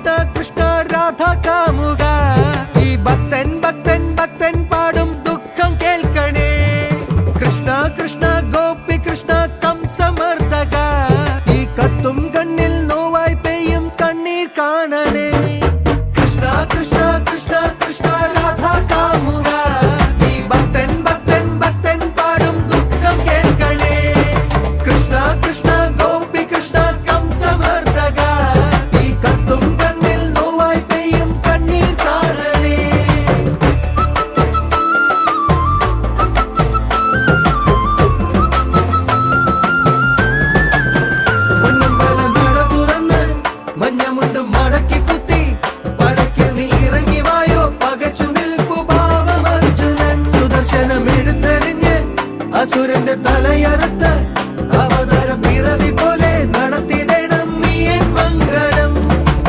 കൃഷ്ണ കൃഷ്ണ രാധ കാമുക ഈ ഭക്തൻ ഭക്തൻ ഭക്തൻ പാടും ദുഃഖം കേൾക്കണേ കൃഷ്ണ കൃഷ്ണ ഗോപി കൃഷ്ണ കംസമർദ്ദക ഈ കത്തും കണ്ണിൽ നോവായി പെയ്യും കണ്ണീർ കാണണേ കൃഷ്ണ കൃഷ്ണ കൃഷ്ണ കൃഷ്ണ രാധ കാമുക ഈ ഭക്തൻ ഭക്തൻ ഭക്തൻ പാടും ദുഃഖം കേൾക്കണേ കൃഷ്ണ കൃഷ്ണ ഗോപി കൃഷ്ണ കംസമർദ്ദക ഈ കത്തും കണ്ണിൽ നോവായി പെയ്യും കണ്ണീർ കാണണേ പൊന്നമ്പലം നട തുറന്ന് മഞ്ഞമുണ്ട് മടക്കി കുത്തി പടയ്ക്ക് നീ ഇറങ്ങി വായോ പകച്ചു നിൽപ്പു ഭാവം അർജുനൻ സുദർശനം എടുത്തെറിഞ്ഞ് അസുരന്റെ തലയറുത്ത്